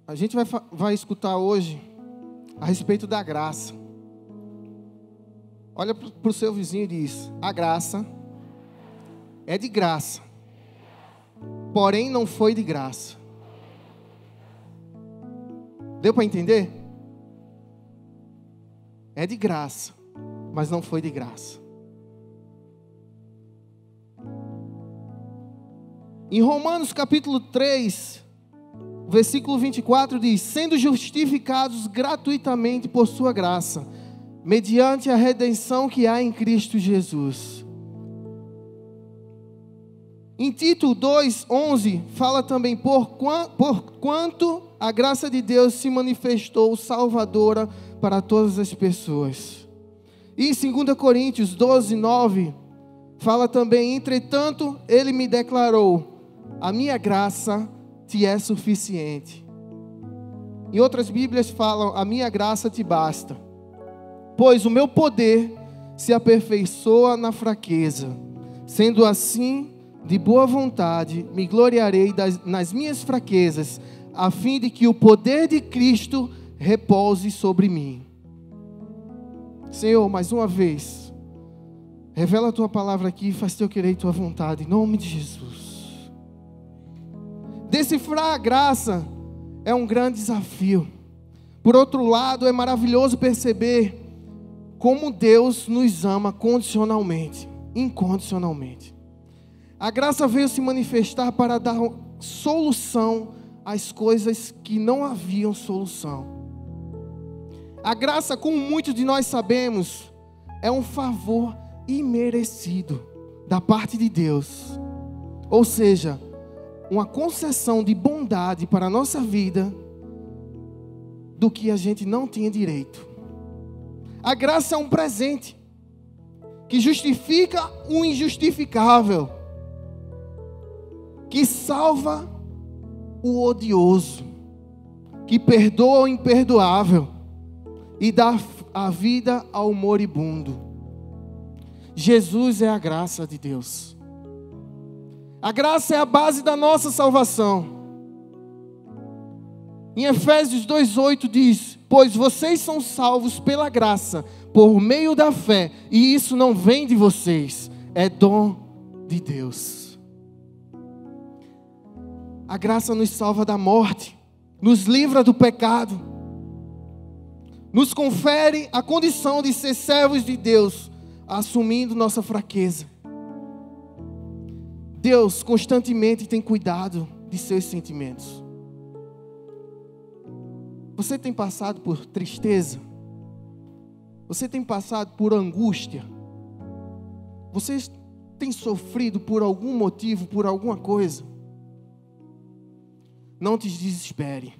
A gente vai escutar hoje a respeito da graça. Olha para o seu vizinho e diz: a graça é de graça, porém não foi de graça. Deu para entender? É de graça, mas não foi de graça. Em Romanos capítulo 3, versículo 24 diz: sendo justificados gratuitamente por sua graça, mediante a redenção que há em Cristo Jesus. Em Tito 2:11 fala também porquanto a graça de Deus se manifestou salvadora para todas as pessoas. E em 2 Coríntios 12:9 fala também: entretanto, ele me declarou: a minha graça te é suficiente. Em outras Bíblias falam: a minha graça te basta, pois o meu poder se aperfeiçoa na fraqueza. Sendo assim, de boa vontade, me gloriarei nas minhas fraquezas, a fim de que o poder de Cristo repouse sobre mim. Senhor, mais uma vez, revela a Tua palavra aqui e faz Teu querer e Tua vontade, em nome de Jesus. Decifrar a graça é um grande desafio. Por outro lado, é maravilhoso perceber como Deus nos ama condicionalmente, incondicionalmente. A graça veio se manifestar para dar solução às coisas que não haviam solução. A graça, como muitos de nós sabemos, é um favor imerecido da parte de Deus. Ou seja, uma concessão de bondade para a nossa vida do que a gente não tinha direito. A graça é um presente que justifica o injustificável, que salva o odioso, que perdoa o imperdoável e dá a vida ao moribundo. Jesus é a graça de Deus. A graça é a base da nossa salvação. Em Efésios 2:8 diz: pois vocês são salvos pela graça, por meio da fé, e isso não vem de vocês, é dom de Deus. A graça nos salva da morte, nos livra do pecado, nos confere a condição de ser servos de Deus, assumindo nossa fraqueza. Deus constantemente tem cuidado de seus sentimentos. Você tem passado por tristeza? Você tem passado por angústia? Você tem sofrido por algum motivo, por alguma coisa? Não te desespere.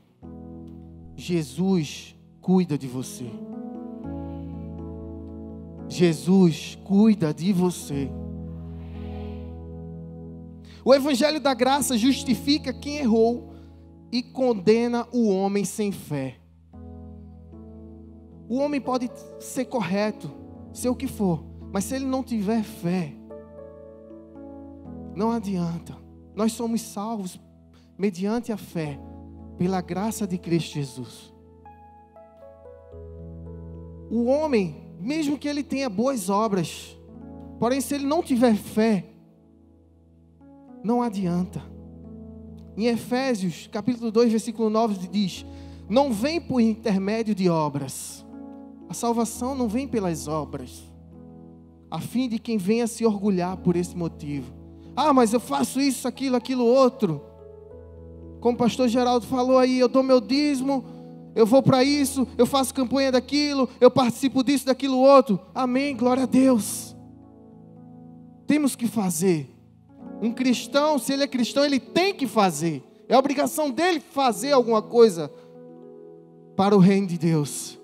Jesus cuida de você. Jesus cuida de você. O Evangelho da Graça justifica quem errou e condena o homem sem fé. O homem pode ser correto, ser o que for, mas se ele não tiver fé, não adianta. Nós somos salvos mediante a fé, pela graça de Cristo Jesus. O homem, mesmo que ele tenha boas obras, porém se ele não tiver fé, não adianta. Em Efésios capítulo 2, versículo 9 diz: não vem por intermédio de obras. A salvação não vem pelas obras, a fim de quem venha se orgulhar por esse motivo. Ah, mas eu faço isso, aquilo outro. Como o pastor Geraldo falou aí, eu dou meu dízimo, eu vou para isso, eu faço campanha daquilo, eu participo disso, daquilo outro. Amém, glória a Deus. Temos que fazer. Um cristão, se ele é cristão, ele tem que fazer. É obrigação dele fazer alguma coisa para o reino de Deus,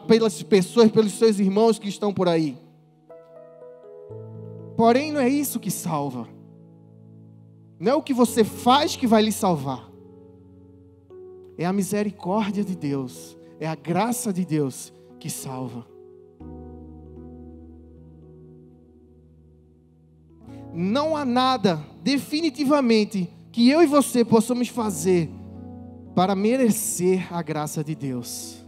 pelas pessoas, pelos seus irmãos que estão por aí. Porém, não é isso que salva. Não é o que você faz que vai lhe salvar. É a misericórdia de Deus, é a graça de Deus que salva. Não há nada, definitivamente, que eu e você possamos fazer para merecer a graça de Deus.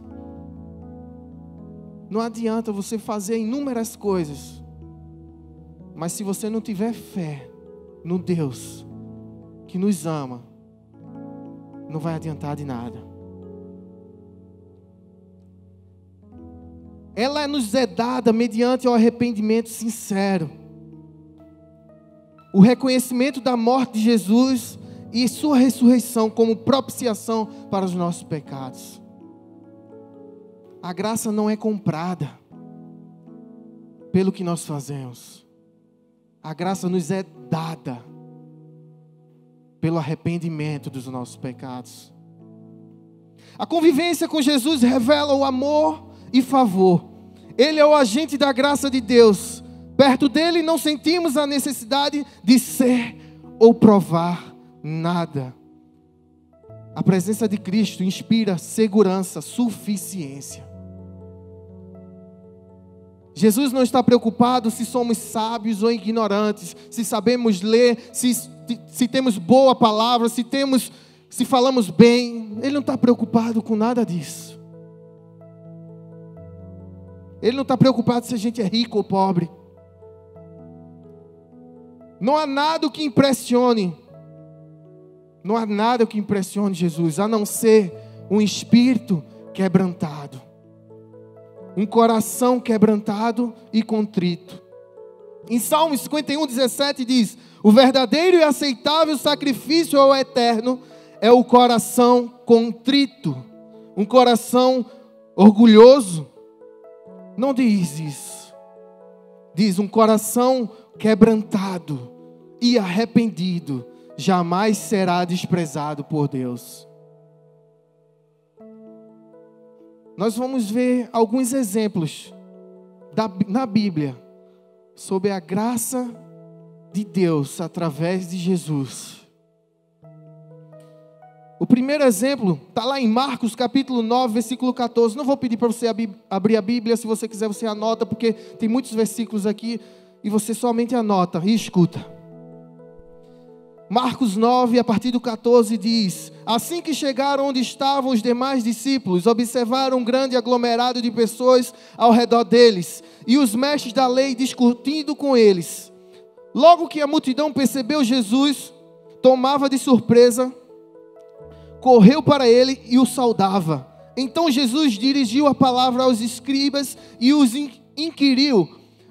Não adianta você fazer inúmeras coisas, mas se você não tiver fé no Deus que nos ama, não vai adiantar de nada. Ela nos é dada mediante o arrependimento sincero, o reconhecimento da morte de Jesus e sua ressurreição como propiciação para os nossos pecados. A graça não é comprada pelo que nós fazemos. A graça nos é dada pelo arrependimento dos nossos pecados. A convivência com Jesus revela o amor e favor. Ele é o agente da graça de Deus. Perto dele não sentimos a necessidade de ser ou provar nada. A presença de Cristo inspira segurança, suficiência. Jesus não está preocupado se somos sábios ou ignorantes, se sabemos ler, se temos boa palavra, se falamos bem. Ele não está preocupado com nada disso. Ele não está preocupado se a gente é rico ou pobre. Não há nada que impressione. Não há nada que impressione Jesus, a não ser um espírito quebrantado. Um coração quebrantado e contrito. Em Salmo 51:17 diz: o verdadeiro e aceitável sacrifício ao Eterno é o coração contrito. Um coração orgulhoso não diz isso. Diz um coração quebrantado e arrependido jamais será desprezado por Deus. Nós vamos ver alguns exemplos na Bíblia sobre a graça de Deus através de Jesus. O primeiro exemplo está lá em Marcos capítulo 9, versículo 14. Não vou pedir para você abrir a Bíblia, se você quiser você anota, porque tem muitos versículos aqui e você somente anota e escuta. Marcos 9, a partir do 14 diz: assim que chegaram onde estavam os demais discípulos, observaram um grande aglomerado de pessoas ao redor deles, e os mestres da lei discutindo com eles. Logo que a multidão percebeu Jesus, tomava de surpresa, correu para ele e o saudava. Então Jesus dirigiu a palavra aos escribas e os inquiriu: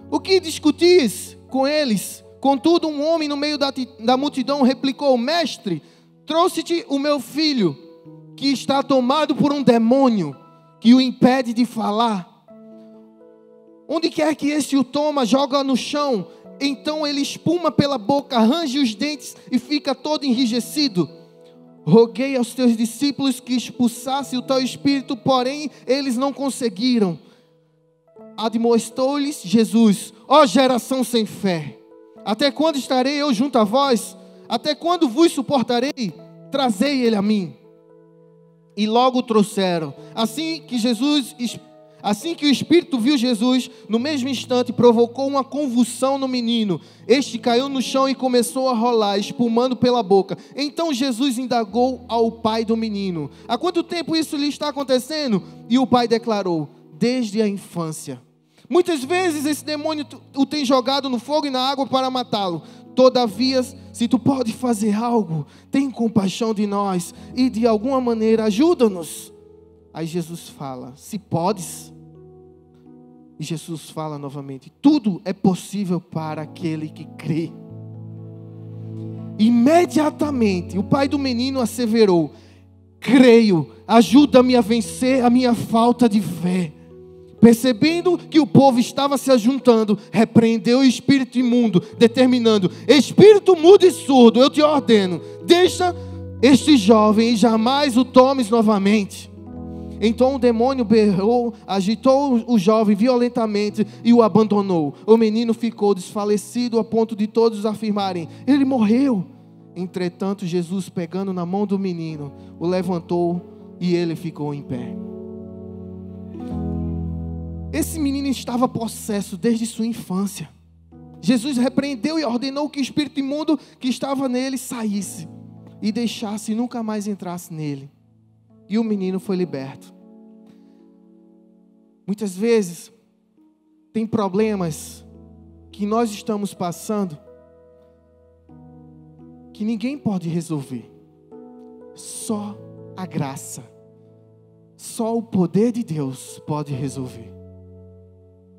o que discutis com eles? Contudo, um homem no meio da multidão replicou: mestre, trouxe-te o meu filho, que está tomado por um demônio, que o impede de falar. Onde quer que este o toma, joga no chão, então ele espuma pela boca, arranja os dentes e fica todo enrijecido. Roguei aos teus discípulos que expulsassem o tal espírito, porém eles não conseguiram. Admoestou-lhes Jesus: ó geração sem fé, até quando estarei eu junto a vós? Até quando vos suportarei? Trazei ele a mim. E logo o trouxeram. Assim que o espírito viu Jesus, no mesmo instante provocou uma convulsão no menino. Este caiu no chão e começou a rolar, espumando pela boca. Então Jesus indagou ao pai do menino: há quanto tempo isso lhe está acontecendo? E o pai declarou: desde a infância. Muitas vezes esse demônio o tem jogado no fogo e na água para matá-lo. Todavia, se tu pode fazer algo, tem compaixão de nós e de alguma maneira ajuda-nos. Aí Jesus fala: se podes. E Jesus fala novamente: tudo é possível para aquele que crê. Imediatamente o pai do menino asseverou: creio, ajuda-me a vencer a minha falta de fé. Percebendo que o povo estava se ajuntando, repreendeu o espírito imundo, determinando: espírito mudo e surdo, eu te ordeno, deixa este jovem e jamais o tomes novamente. Então o demônio berrou, agitou o jovem violentamente e o abandonou. O menino ficou desfalecido a ponto de todos afirmarem: ele morreu. Entretanto, Jesus, pegando na mão do menino, o levantou e ele ficou em pé. Esse menino estava possesso desde sua infância. Jesus repreendeu e ordenou que o espírito imundo que estava nele saísse e deixasse e nunca mais entrasse nele. e o menino foi liberto. Muitas vezes, tem problemas que nós estamos passando que ninguém pode resolver. Só a graça, só o poder de Deus pode resolver.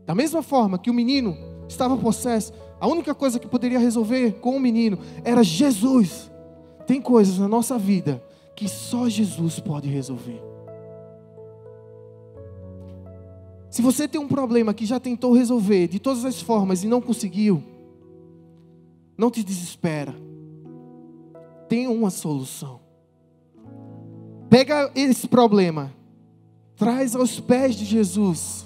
Da mesma forma que o menino estava possesso, a única coisa que poderia resolver com o menino era Jesus. Tem coisas na nossa vida que só Jesus pode resolver. Se você tem um problema que já tentou resolver de todas as formas e não conseguiu, não te desespera. Tem uma solução. Pega esse problema, traz aos pés de Jesus.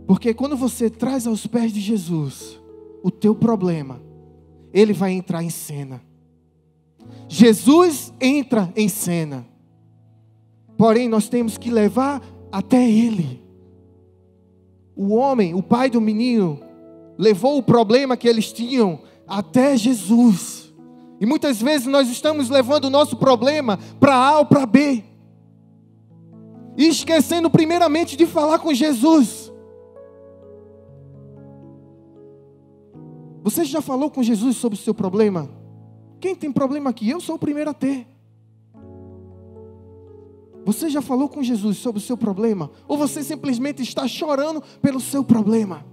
Porque quando você traz aos pés de Jesus o teu problema, Ele vai entrar em cena. Jesus entra em cena. Porém, nós temos que levar até Ele. O homem, o pai do menino, levou o problema que eles tinham até Jesus. E muitas vezes nós estamos levando o nosso problema para A ou para B. E esquecendo primeiramente de falar com Jesus. Você já falou com Jesus sobre o seu problema? Quem tem problema aqui? Eu sou o primeiro a ter. Você já falou com Jesus sobre o seu problema? Ou você simplesmente está chorando pelo seu problema?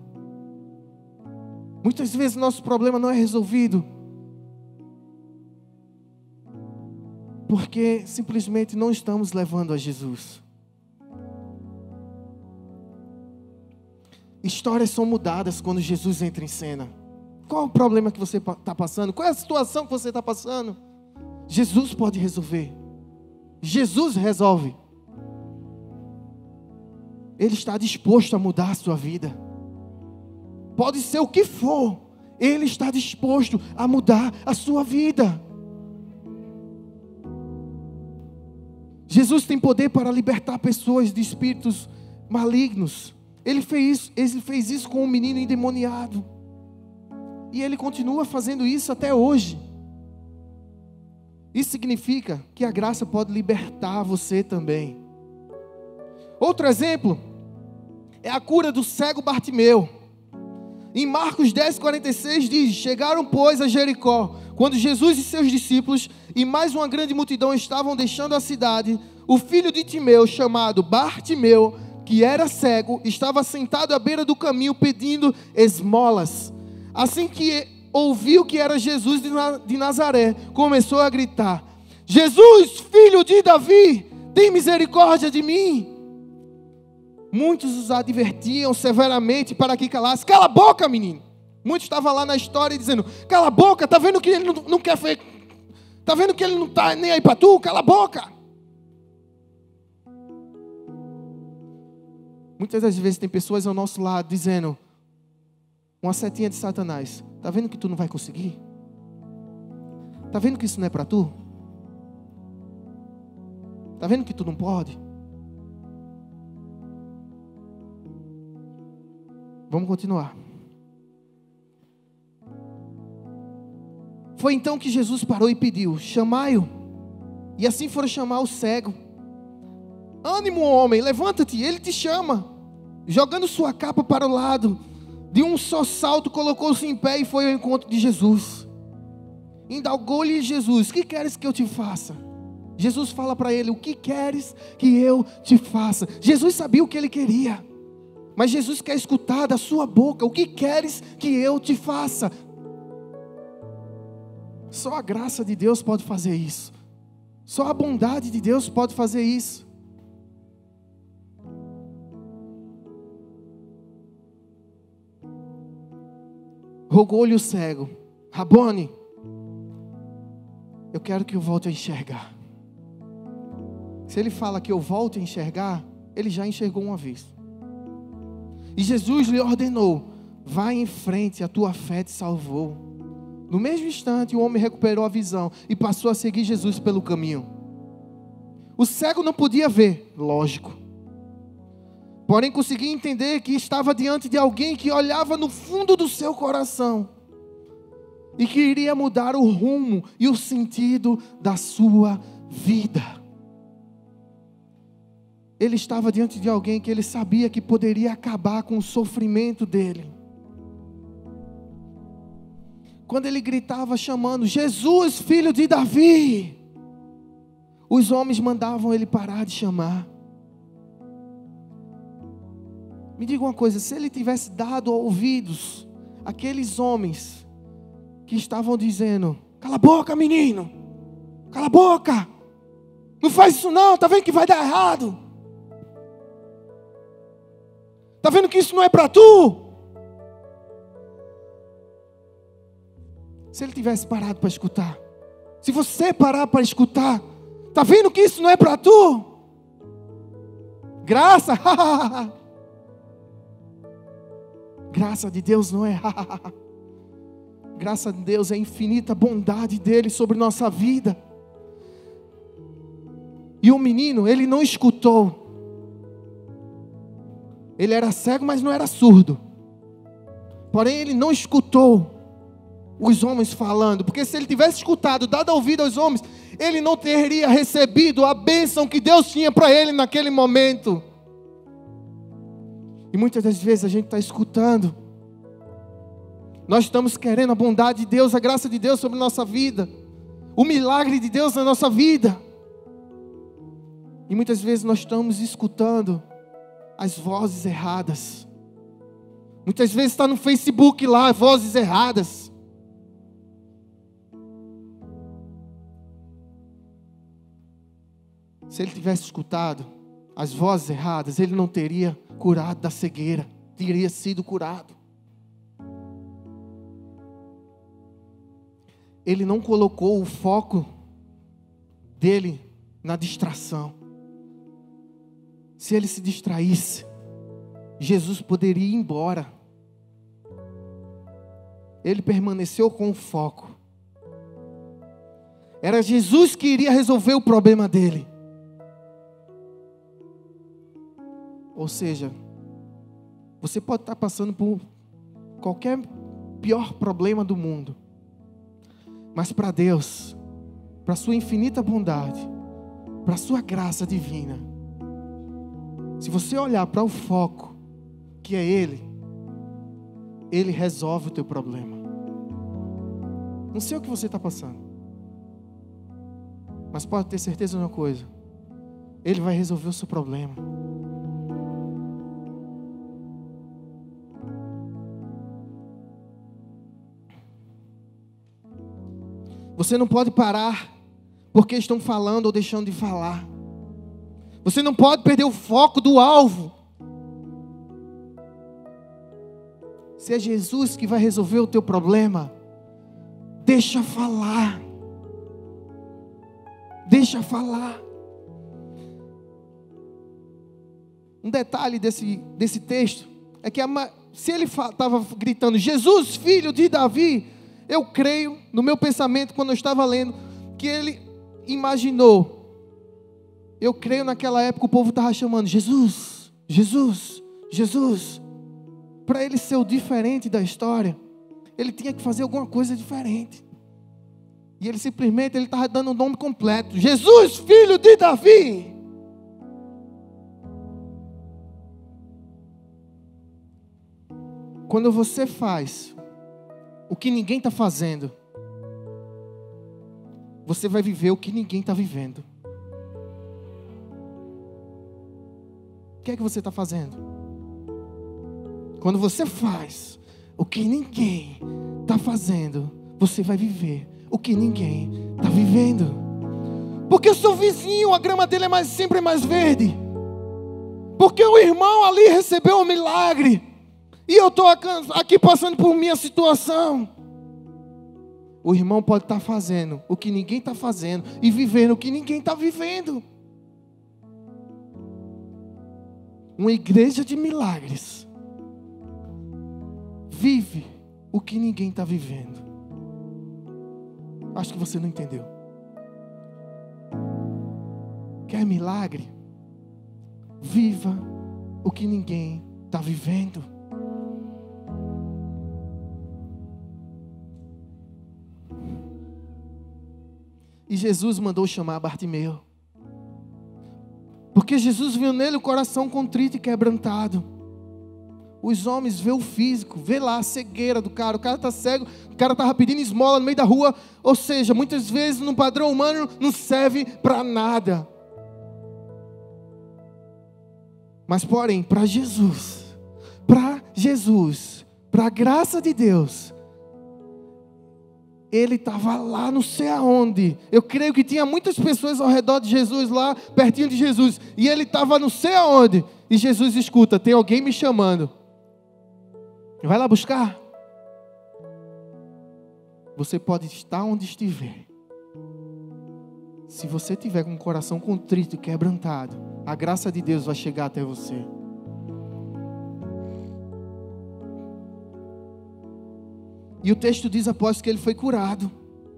Muitas vezes nosso problema não é resolvido porque simplesmente não estamos levando a Jesus. Histórias são mudadas quando Jesus entra em cena. Qual é o problema que você está passando? Qual é a situação que você está passando? Jesus pode resolver. Jesus resolve. Ele está disposto a mudar a sua vida. Pode ser o que for, Ele está disposto a mudar a sua vida. Jesus tem poder para libertar pessoas de espíritos malignos. Ele fez isso com um menino endemoniado. E Ele continua fazendo isso até hoje. Isso significa que a graça pode libertar você também. Outro exemplo é a cura do cego Bartimeu. Em Marcos 10:46 diz: chegaram, pois, a Jericó. Quando Jesus e seus discípulos e mais uma grande multidão estavam deixando a cidade, o filho de Timeu, chamado Bartimeu, que era cego, estava sentado à beira do caminho pedindo esmolas. Assim que ouviu que era Jesus de Nazaré, começou a gritar: Jesus, filho de Davi, tem misericórdia de mim. Muitos os advertiam severamente para que calasse. Cala a boca, menino. Muitos estavam lá na história dizendo: cala a boca, tá vendo que ele não quer fazer, tá vendo que ele não está nem aí para tu, cala a boca. Muitas das vezes tem pessoas ao nosso lado dizendo, uma setinha de Satanás: tá vendo que tu não vai conseguir? Tá vendo que isso não é para tu? Tá vendo que tu não pode? Vamos continuar. Foi então que Jesus parou e pediu: chamai-o. E assim foram chamar o cego. Ânimo, homem, levanta-te, ele te chama. Jogando sua capa para o lado, de um só salto colocou-se em pé e foi ao encontro de Jesus. Indagou-lhe Jesus: que queres que eu te faça? Jesus fala para ele: o que queres que eu te faça? Jesus sabia o que ele queria, mas Jesus quer escutar da sua boca: o que queres que eu te faça? Só a graça de Deus pode fazer isso. Só a bondade de Deus pode fazer isso. Rogou-lhe o cego: Rabone, eu quero que eu volte a enxergar. Se ele fala que eu volto a enxergar, ele já enxergou uma vez. E Jesus lhe ordenou: vai em frente, a tua fé te salvou. No mesmo instante, o homem recuperou a visão e passou a seguir Jesus pelo caminho. O cego não podia ver, lógico. Porém, conseguia entender que estava diante de alguém que olhava no fundo do seu coração. e que iria mudar o rumo e o sentido da sua vida. Ele estava diante de alguém que ele sabia que poderia acabar com o sofrimento dele. Quando ele gritava chamando: Jesus, filho de Davi, os homens mandavam ele parar de chamar. Me diga uma coisa, se ele tivesse dado ouvidos àqueles homens que estavam dizendo: cala a boca, menino, cala a boca, não faz isso não, está vendo que vai dar errado, está vendo que isso não é para tu. Se ele tivesse parado para escutar, se você parar para escutar, está vendo que isso não é para tu? Graça, graça de Deus não é graça de Deus é a infinita bondade dele sobre nossa vida. E o menino, ele não escutou. Ele era cego, mas não era surdo. Porém, ele não escutou os homens falando, porque se ele tivesse escutado, dado ouvido aos homens, ele não teria recebido a bênção que Deus tinha para ele naquele momento. E muitas das vezes a gente está escutando, nós estamos querendo a bondade de Deus, a graça de Deus sobre a nossa vida, o milagre de Deus na nossa vida, e muitas vezes nós estamos escutando as vozes erradas. Muitas vezes está no Facebook lá, vozes erradas. Se ele tivesse escutado as vozes erradas, ele não teria curado da cegueira, teria sido curado. Ele não colocou o foco dele na distração. Se ele se distraísse, Jesus poderia ir embora. Ele permaneceu com o foco. Era Jesus que iria resolver o problema dele. Ou seja, você pode estar passando por qualquer pior problema do mundo, mas para Deus, para a sua infinita bondade, para a sua graça divina, se você olhar para o foco, que é Ele, Ele resolve o teu problema. Não sei o que você está passando, mas pode ter certeza de uma coisa: Ele vai resolver o seu problema. Você não pode parar porque estão falando ou deixando de falar. Você não pode perder o foco do alvo. Se é Jesus que vai resolver o teu problema, deixa falar. Deixa falar. Um detalhe desse texto é que se ele estava gritando: Jesus, filho de Davi, eu creio, no meu pensamento, quando eu estava lendo, que ele imaginou. Eu creio naquela época o povo estava chamando: Jesus, Jesus, Jesus. Para ele ser o diferente da história, ele tinha que fazer alguma coisa diferente. E ele simplesmente estava dando o nome completo: Jesus, filho de Davi. Quando você faz o que ninguém está fazendo, você vai viver o que ninguém está vivendo. O que é que você está fazendo? Quando você faz o que ninguém está fazendo, você vai viver o que ninguém está vivendo. Porque o seu vizinho, a grama dele sempre é mais verde. Porque o irmão ali recebeu um milagre e eu estou aqui passando por minha situação. O irmão pode estar fazendo o que ninguém está fazendo e vivendo o que ninguém está vivendo. Uma igreja de milagres vive o que ninguém está vivendo. Acho que você não entendeu. Quer milagre? Viva o que ninguém está vivendo. E Jesus mandou chamar Bartimeu. Porque Jesus viu nele o coração contrito e quebrantado. Os homens vê o físico, vê lá a cegueira do cara. O cara está cego, o cara estava pedindo esmola no meio da rua. Ou seja, muitas vezes no padrão humano não serve para nada. Mas porém, para Jesus, para a graça de Deus, ele estava lá não sei aonde. Eu creio que tinha muitas pessoas ao redor de Jesus lá, pertinho de Jesus. E ele estava não sei aonde. E Jesus escuta, tem alguém me chamando. Vai lá buscar. Você pode estar onde estiver. Se você tiver com o coração contrito e quebrantado, a graça de Deus vai chegar até você. E o texto diz após que ele foi curado.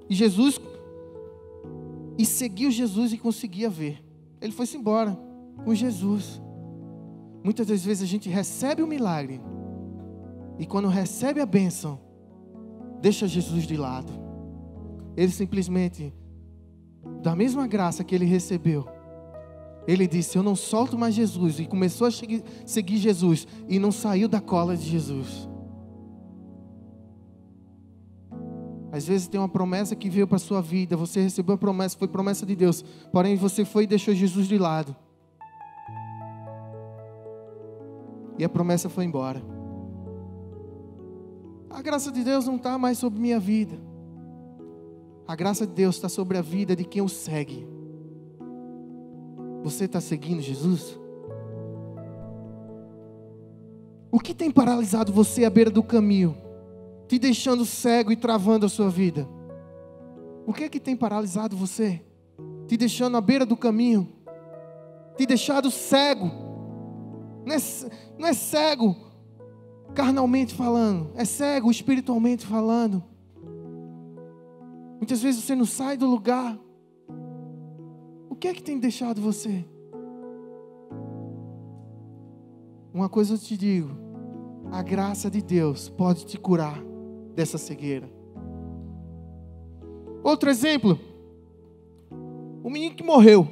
E seguiu Jesus e conseguia ver. Ele foi-se embora com Jesus. Muitas das vezes a gente recebe o milagre. E quando recebe a bênção, deixa Jesus de lado. Ele simplesmente, da mesma graça que ele recebeu, ele disse, eu não solto mais Jesus. E começou a seguir Jesus. E não saiu da cola de Jesus. Às vezes tem uma promessa que veio para a sua vida. Você recebeu a promessa, foi promessa de Deus. Porém você foi e deixou Jesus de lado. E a promessa foi embora. A graça de Deus não está mais sobre minha vida. A graça de Deus está sobre a vida de quem o segue. Você está seguindo Jesus? O que tem paralisado você à beira do caminho? Te deixando cego e travando a sua vida? O que é que tem paralisado você? Te deixando à beira do caminho? Te deixado cego? Não é cego carnalmente falando, é cego espiritualmente falando. Muitas vezes você não sai do lugar. O que é que tem deixado você? Uma coisa eu te digo, a graça de Deus pode te curar dessa cegueira. Outro exemplo, o menino que morreu.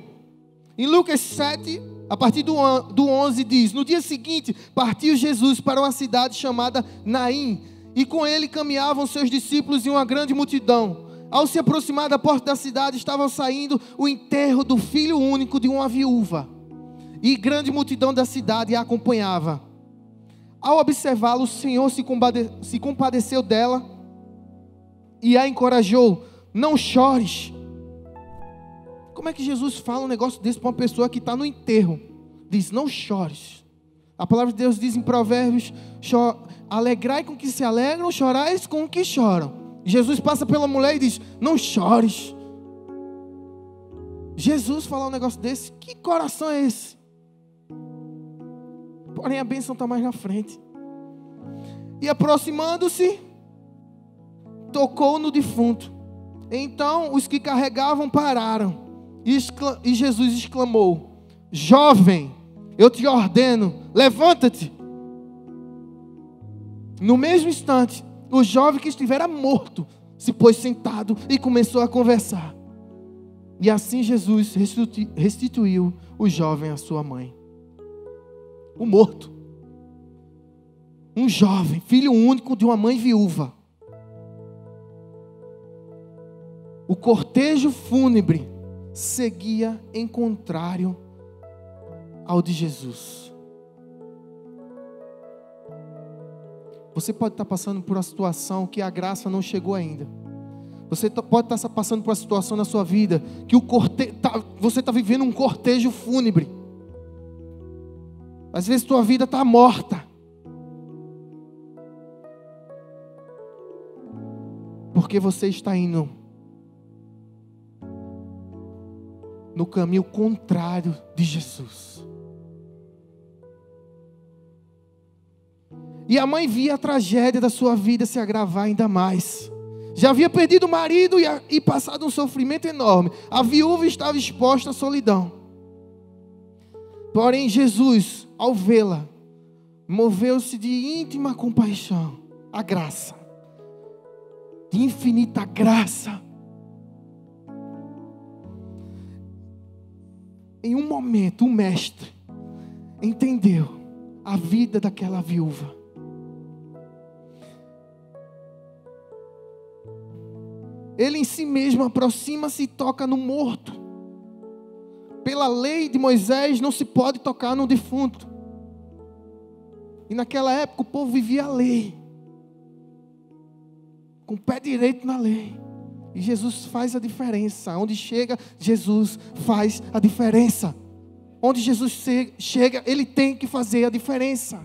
Em Lucas 7, a partir do 11 diz, no dia seguinte partiu Jesus para uma cidade chamada Naim, e com ele caminhavam seus discípulos e uma grande multidão. Ao se aproximar da porta da cidade, estavam saindo o enterro do filho único de uma viúva, e grande multidão da cidade a acompanhava. Ao observá-lo, o Senhor se compadeceu dela e a encorajou, não chores. Como é que Jesus fala um negócio desse para uma pessoa que está no enterro? Diz, não chores. A palavra de Deus diz em Provérbios, alegrai com que se alegram, chorais com que choram. Jesus passa pela mulher e diz, não chores. Jesus falar um negócio desse, que coração é esse? Porém a bênção está mais na frente. E aproximando-se, tocou no defunto. Então os que carregavam pararam. E Jesus exclamou, jovem, eu te ordeno, levanta-te. No mesmo instante, o jovem que estivera morto se pôs sentado e começou a conversar. E assim Jesus restituiu o jovem à sua mãe. O morto, um jovem, filho único de uma mãe viúva. O cortejo fúnebre seguia em contrário ao de Jesus. Você pode estar passando por uma situação que a graça não chegou ainda. Você pode estar passando por uma situação na sua vida que você está vivendo um cortejo fúnebre. Às vezes tua vida está morta. Porque você está indo no caminho contrário de Jesus. E a mãe via a tragédia da sua vida se agravar ainda mais. Já havia perdido o marido e passado um sofrimento enorme. A viúva estava exposta à solidão. Porém Jesus, ao vê-la, moveu-se de íntima compaixão. A graça, de infinita graça. Em um momento, o mestre entendeu a vida daquela viúva. Ele em si mesmo aproxima-se e toca no morto. Pela lei de Moisés não se pode tocar no defunto. E naquela época o povo vivia a lei, com o pé direito na lei. E Jesus faz a diferença. Onde chega, Jesus faz a diferença. Onde Jesus chega, Ele tem que fazer a diferença.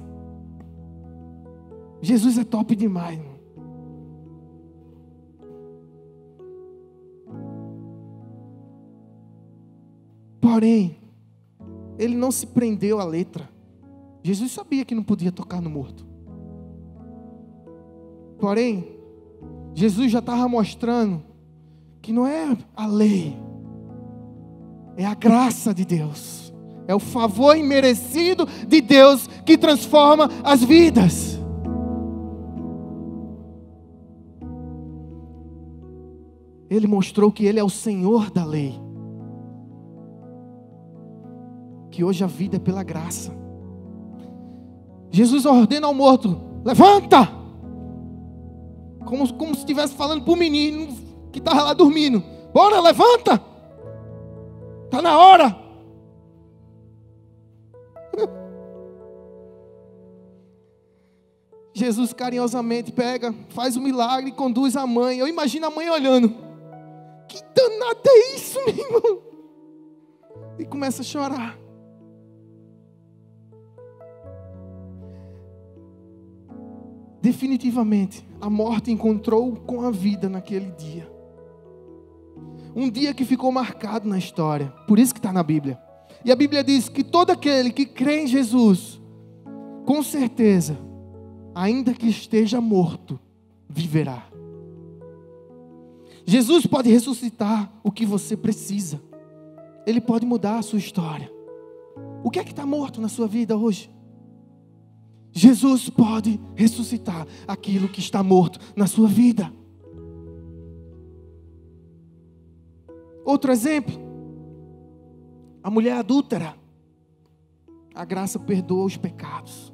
Jesus é top demais, irmão. Porém, Ele não se prendeu à letra. Jesus sabia que não podia tocar no morto. Porém, Jesus já estava mostrando que não é a lei, é a graça de Deus, é o favor imerecido de Deus que transforma as vidas. Ele mostrou que Ele é o Senhor da lei, que hoje a vida é pela graça. Jesus ordena ao morto: levanta! Como se estivesse falando para o menino que estava lá dormindo: bora, levanta! Está na hora! Jesus carinhosamente pega, faz o milagre e conduz a mãe. Eu imagino a mãe olhando: que danado é isso, meu irmão? E começa a chorar. Definitivamente, a morte encontrou com a vida naquele dia. Um dia que ficou marcado na história. Por isso que está na Bíblia. E a Bíblia diz que todo aquele que crê em Jesus, com certeza, ainda que esteja morto, viverá. Jesus pode ressuscitar o que você precisa. Ele pode mudar a sua história. O que é que está morto na sua vida hoje? Jesus pode ressuscitar aquilo que está morto na sua vida. Outro exemplo, a mulher adúltera. A graça perdoa os pecados.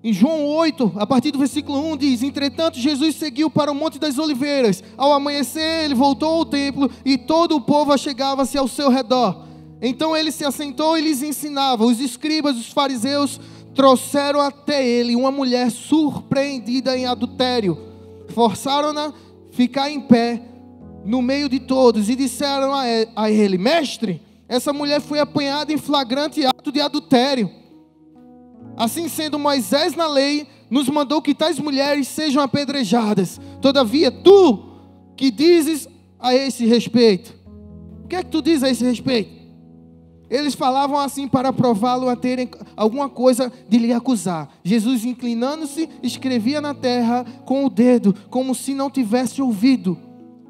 Em João 8, a partir do versículo 1 diz: entretanto Jesus seguiu para o Monte das Oliveiras. Ao amanhecer ele voltou ao templo e todo o povo achegava-se ao seu redor. Então ele se assentou e lhes ensinava. Os escribas, os fariseus, trouxeram até ele uma mulher surpreendida em adultério. Forçaram-na a ficar em pé no meio de todos e disseram a ele: mestre, essa mulher foi apanhada em flagrante ato de adultério. Assim sendo, Moisés na lei nos mandou que tais mulheres sejam apedrejadas. Todavia, tu que dizes a esse respeito? O que é que tu dizes a esse respeito? Eles falavam assim para prová-lo a terem alguma coisa de lhe acusar. Jesus, inclinando-se, escrevia na terra com o dedo, como se não tivesse ouvido,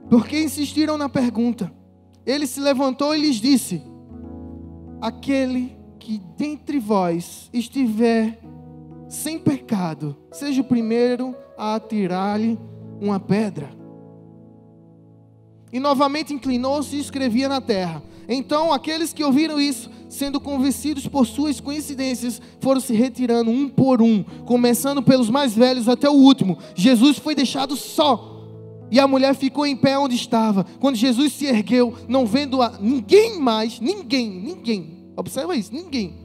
porque insistiram na pergunta. Ele se levantou e lhes disse: aquele que dentre vós estiver sem pecado, seja o primeiro a atirar-lhe uma pedra. E novamente inclinou-se e escrevia na terra. Então aqueles que ouviram isso, sendo convencidos por suas coincidências, foram se retirando um por um, começando pelos mais velhos até o último. Jesus foi deixado só, e a mulher ficou em pé onde estava. Quando Jesus se ergueu, não vendo ninguém mais, ninguém, observa isso, ninguém,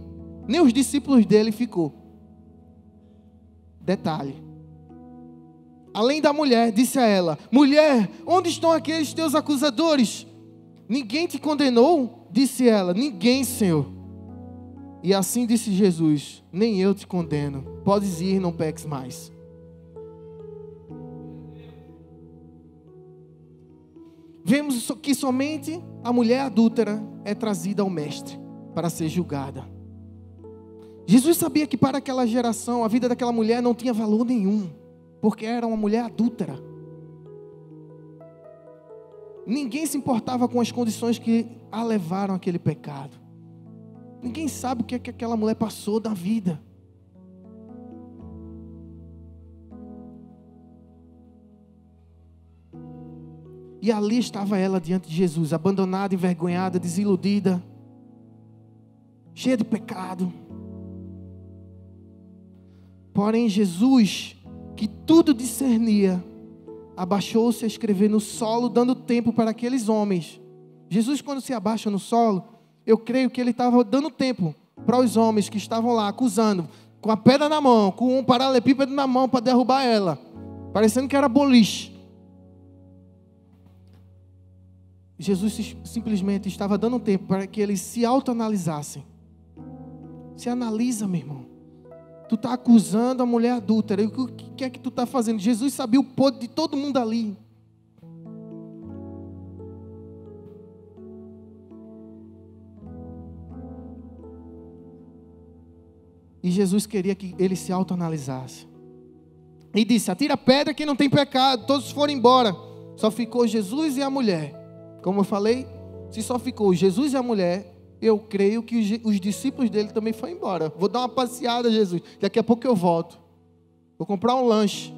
nem os discípulos dele ficou. Detalhe: além da mulher, disse a ela: mulher, onde estão aqueles teus acusadores? Ninguém te condenou? Disse ela: ninguém, Senhor. E assim disse Jesus: nem eu te condeno, podes ir, não peques mais. Vemos que somente a mulher adúltera é trazida ao mestre para ser julgada. Jesus sabia que para aquela geração a vida daquela mulher não tinha valor nenhum, porque era uma mulher adúltera. Ninguém se importava com as condições que a levaram àquele pecado. Ninguém sabe o que é que aquela mulher passou da vida. E ali estava ela diante de Jesus, abandonada, envergonhada, desiludida. cheia de pecado. Porém, Jesus, que tudo discernia, abaixou-se a escrever no solo, dando tempo para aqueles homens. Jesus, quando se abaixa no solo, eu creio que ele estava dando tempo para os homens que estavam lá acusando, com a pedra na mão, com um paralelepípedo na mão para derrubar ela, parecendo que era boliche. Jesus simplesmente estava dando tempo para que eles se autoanalisassem. Se analisa, meu irmão. Tu está acusando a mulher adúltera. E o que é que tu está fazendo? Jesus sabia o podre de todo mundo ali. E Jesus queria que ele se autoanalisasse. E disse: atira a pedra quem não tem pecado. Todos foram embora. Só ficou Jesus e a mulher. Como eu falei, se só ficou Jesus e a mulher, eu creio que os discípulos dele também foram embora. Vou dar uma passeada, Jesus. Daqui a pouco eu volto. Vou comprar um lanche.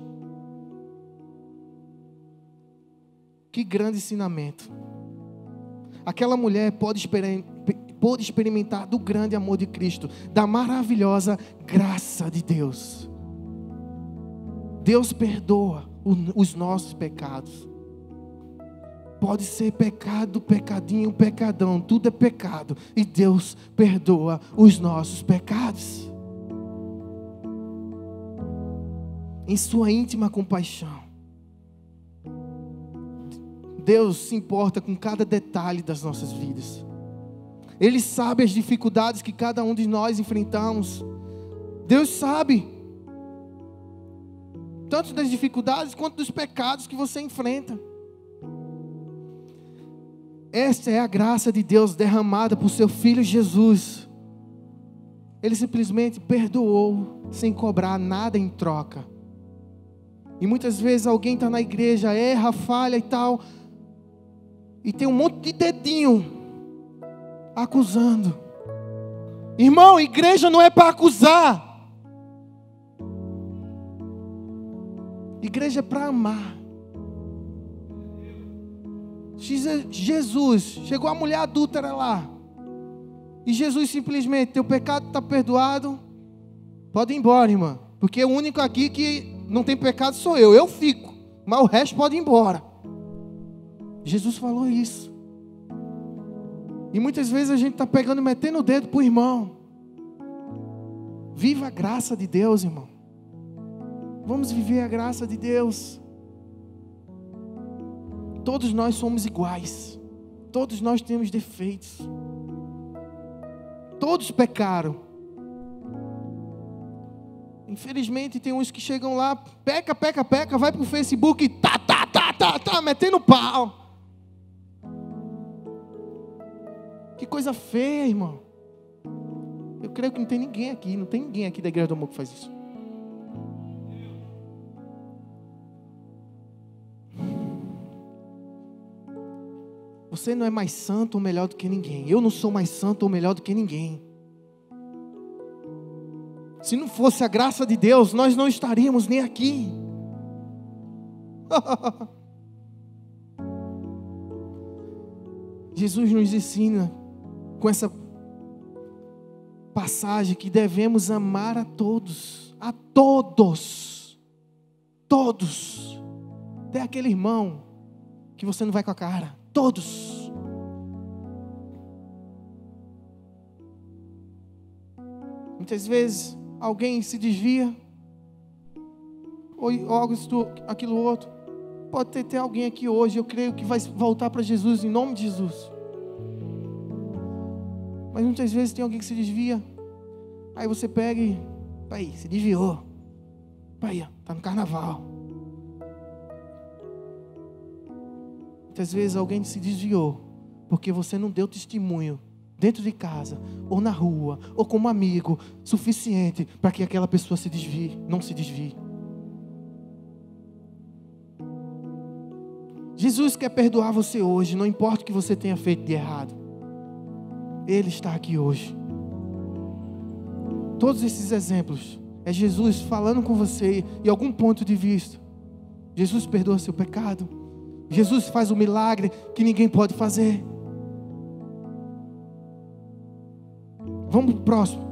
Que grande ensinamento. Aquela mulher pôde experimentar do grande amor de Cristo, da maravilhosa graça de Deus. Deus perdoa os nossos pecados. Pode ser pecado, pecadinho, pecadão, tudo é pecado. E Deus perdoa os nossos pecados. Em sua íntima compaixão. Deus se importa com cada detalhe das nossas vidas. Ele sabe as dificuldades que cada um de nós enfrentamos. Deus sabe. Tanto das dificuldades quanto dos pecados que você enfrenta. Esta é a graça de Deus derramada por seu Filho Jesus. Ele simplesmente perdoou sem cobrar nada em troca. E muitas vezes alguém está na igreja, erra, falha e tal, e tem um monte de dedinho acusando. Irmão, igreja não é para acusar. Igreja é para amar. Jesus, chegou a mulher adúltera lá. E Jesus simplesmente: teu pecado está perdoado. Pode ir embora, irmã. Porque o único aqui que não tem pecado sou eu. Eu fico. Mas o resto pode ir embora. Jesus falou isso. E muitas vezes a gente está pegando e metendo o dedo para o irmão. Viva a graça de Deus, irmão. Vamos viver a graça de Deus. Todos nós somos iguais. Todos nós temos defeitos. Todos pecaram. Infelizmente tem uns que chegam lá, peca, vai pro Facebook e metendo pau. Que coisa feia, irmão. Eu creio que não tem ninguém aqui da Igreja do Amor que faz isso. Você não é mais santo ou melhor do que ninguém. Eu não sou mais santo ou melhor do que ninguém. Se não fosse a graça de Deus, nós não estaríamos nem aqui. Jesus nos ensina com essa passagem que devemos amar a todos. A todos. Todos. Até aquele irmão que você não vai com a cara. Todos. Muitas vezes alguém se desvia, ou algo, aquilo outro. Pode ter alguém aqui hoje, eu creio que vai voltar para Jesus, em nome de Jesus. Mas muitas vezes tem alguém que se desvia. Aí você pega e, pai, se desviou. Pai, está no carnaval. Muitas vezes alguém se desviou porque você não deu testemunho dentro de casa, ou na rua, ou como amigo, suficiente para que aquela pessoa se desvie, não se desvie. Jesus quer perdoar você hoje, não importa o que você tenha feito de errado. Ele está aqui hoje. Todos esses exemplos é Jesus falando com você em algum ponto de vista. Jesus perdoa seu pecado. Jesus faz um milagre que ninguém pode fazer. Vamos para o próximo.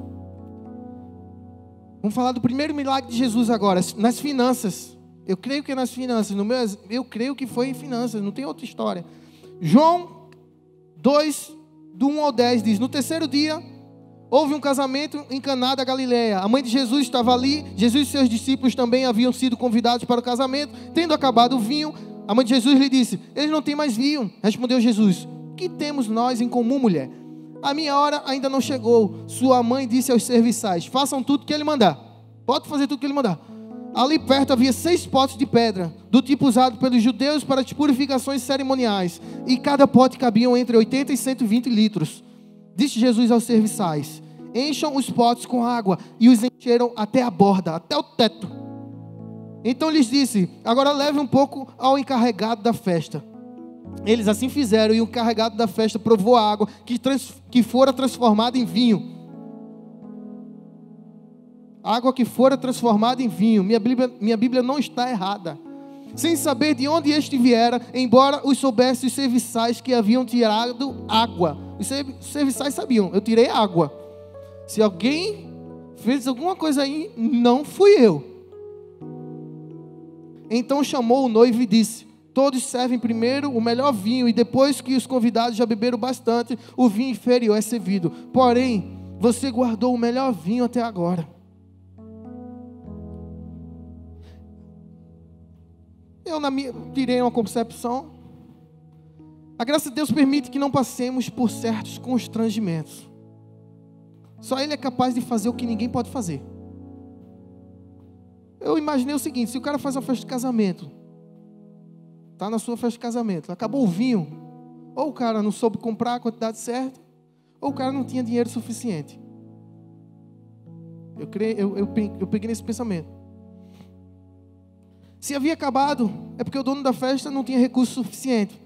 Vamos falar do primeiro milagre de Jesus agora, nas finanças. Eu creio que é nas finanças. Eu creio que foi em finanças, não tem outra história. João 2, do 1 ao 10 diz: no terceiro dia, houve um casamento em Caná da Galileia. A mãe de Jesus estava ali. Jesus e seus discípulos também haviam sido convidados para o casamento. Tendo acabado o vinho, a mãe de Jesus lhe disse: eles não têm mais vinho. Respondeu Jesus: que temos nós em comum, mulher? A minha hora ainda não chegou. Sua mãe disse aos serviçais: façam tudo que ele mandar. Pode fazer tudo que ele mandar. Ali perto havia 6 potes de pedra, do tipo usado pelos judeus para as purificações cerimoniais, e cada pote cabiam entre 80 e 120 litros. Disse Jesus aos serviçais: encham os potes com água, e os encheram até a borda, até o teto. Então lhes disse: agora leve um pouco ao encarregado da festa. Eles assim fizeram, e o encarregado da festa provou a água que fora transformada em vinho. Água que fora transformada em vinho. Minha Bíblia não está errada. Sem saber de onde este viera, embora os soubesse os serviçais que haviam tirado água. Os serviçais sabiam: eu tirei água. Se alguém fez alguma coisa aí, não fui eu. Então chamou o noivo e disse: todos servem primeiro o melhor vinho, e depois que os convidados já beberam bastante, o vinho inferior é servido. Porém, você guardou o melhor vinho até agora. Eu tirei uma concepção. A graça de Deus permite que não passemos por certos constrangimentos. Só Ele é capaz de fazer o que ninguém pode fazer. Eu imaginei o seguinte: se o cara faz uma festa de casamento, está na sua festa de casamento, acabou o vinho, ou o cara não soube comprar a quantidade certa, ou o cara não tinha dinheiro suficiente. Eu peguei nesse pensamento. Se havia acabado, é porque o dono da festa não tinha recurso suficiente.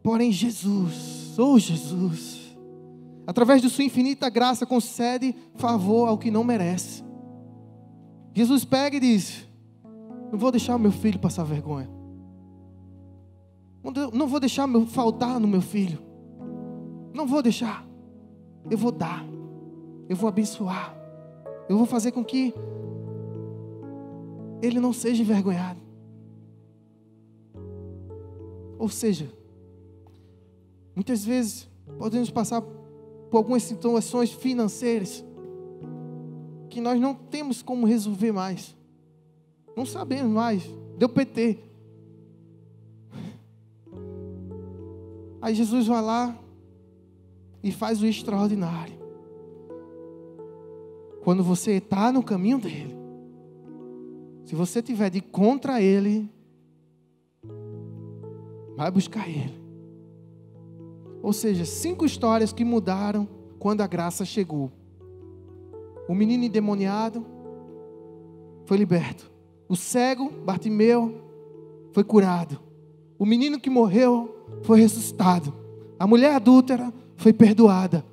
Porém Jesus, Jesus, através de sua infinita graça, concede favor ao que não merece. Jesus pega e diz: não vou deixar meu filho passar vergonha. Não vou deixar faltar no meu filho. Não vou deixar. Eu vou dar. Eu vou abençoar. Eu vou fazer com que ele não seja envergonhado. Ou seja, muitas vezes podemos passar por algumas situações financeiras que nós não temos como resolver mais. Não sabemos mais. Deu PT. Aí Jesus vai lá e faz o extraordinário. Quando você está no caminho dele, se você tiver de contra ele, vai buscar ele. Ou seja, 5 histórias que mudaram quando a graça chegou. O menino endemoniado foi liberto. O cego, Bartimeu, foi curado. O menino que morreu foi ressuscitado. A mulher adúltera foi perdoada.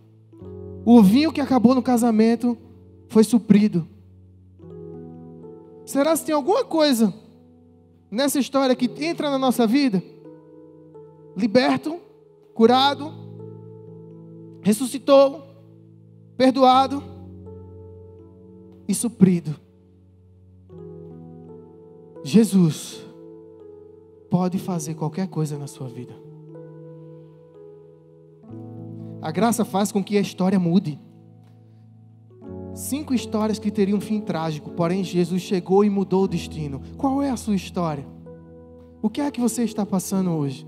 O vinho que acabou no casamento foi suprido. Será que tem alguma coisa nessa história que entra na nossa vida? Liberto, curado, ressuscitou, perdoado e suprido. Jesus pode fazer qualquer coisa na sua vida. A graça faz com que a história mude. 5 histórias que teriam um fim trágico, porém Jesus chegou e mudou o destino. Qual é a sua história? O que é que você está passando hoje?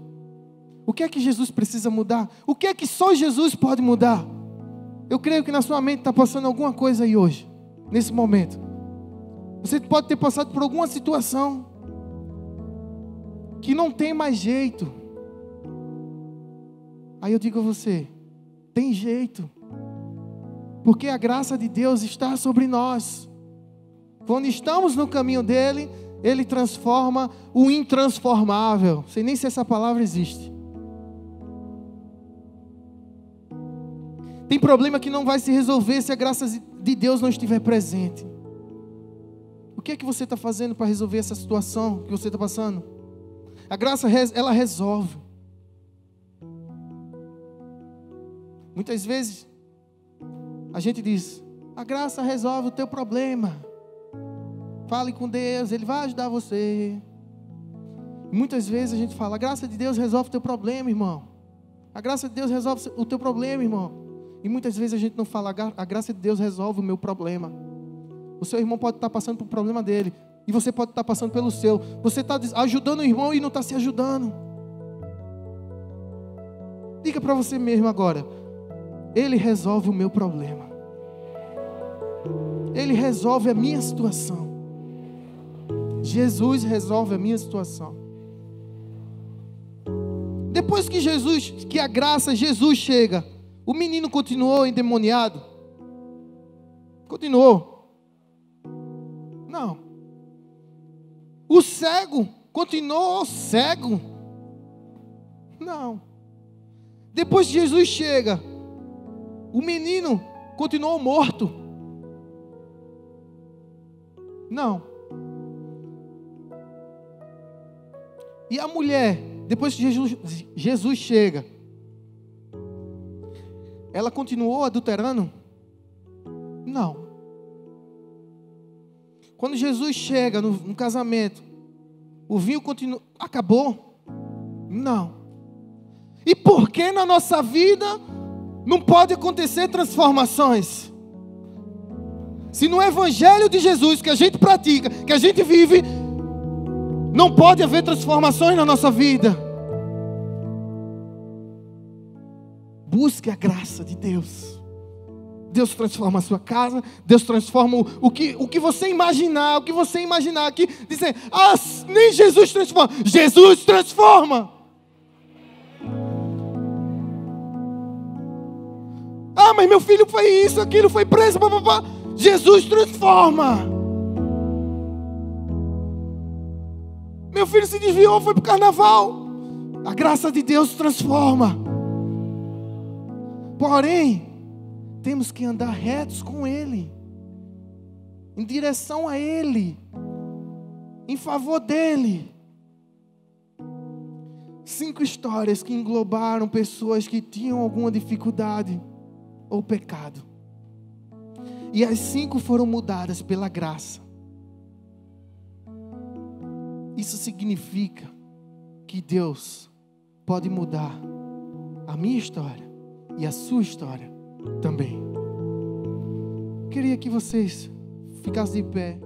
O que é que Jesus precisa mudar? O que é que só Jesus pode mudar? Eu creio que na sua mente está passando alguma coisa aí hoje, nesse momento. Você pode ter passado por alguma situação que não tem mais jeito. Aí eu digo a você: tem jeito. Porque a graça de Deus está sobre nós. Quando estamos no caminho dele, ele transforma o intransformável. Não sei nem se essa palavra existe. Tem problema que não vai se resolver se a graça de Deus não estiver presente. O que é que você está fazendo para resolver essa situação que você está passando? A graça, ela resolve. Muitas vezes A gente diz, a graça resolve o teu problema. Fale com Deus, Ele vai ajudar você. Muitas vezes a gente fala, a graça de Deus resolve o teu problema, irmão. A graça de Deus resolve o teu problema, irmão. E muitas vezes a gente não fala, a graça de Deus resolve o meu problema. O seu irmão pode estar passando pelo problema dele, e você pode estar passando pelo seu. Você está ajudando o irmão e não está se ajudando. Diga para você mesmo agora, Ele resolve o meu problema. Ele resolve a minha situação. Jesus resolve a minha situação. Depois que a graça, Jesus chega, o menino continuou endemoniado? Continuou? Não. O cego continuou cego? Não. Depois que Jesus chega, o menino continuou morto? Não. E a mulher, depois que Jesus chega, ela continuou adulterando? Não. Quando Jesus chega no casamento, o vinho acabou? Não. E por que na nossa vida não pode acontecer transformações? Se no Evangelho de Jesus que a gente pratica, que a gente vive, não pode haver transformações na nossa vida. Busque a graça de Deus. Deus transforma a sua casa. Deus transforma o que você imaginar. O que você imaginar aqui. Dizer, nem Jesus transforma. Jesus transforma. Mas meu filho foi isso, aquilo, foi preso. Papapá. Jesus transforma. Meu filho se desviou, foi para o carnaval. A graça de Deus transforma. Porém, temos que andar retos com Ele, em direção a Ele, em favor dEle. 5 histórias que englobaram pessoas que tinham alguma dificuldade ou pecado. E as 5 foram mudadas pela graça. Isso significa que Deus pode mudar a minha história e a sua história também. Queria que vocês ficassem de pé.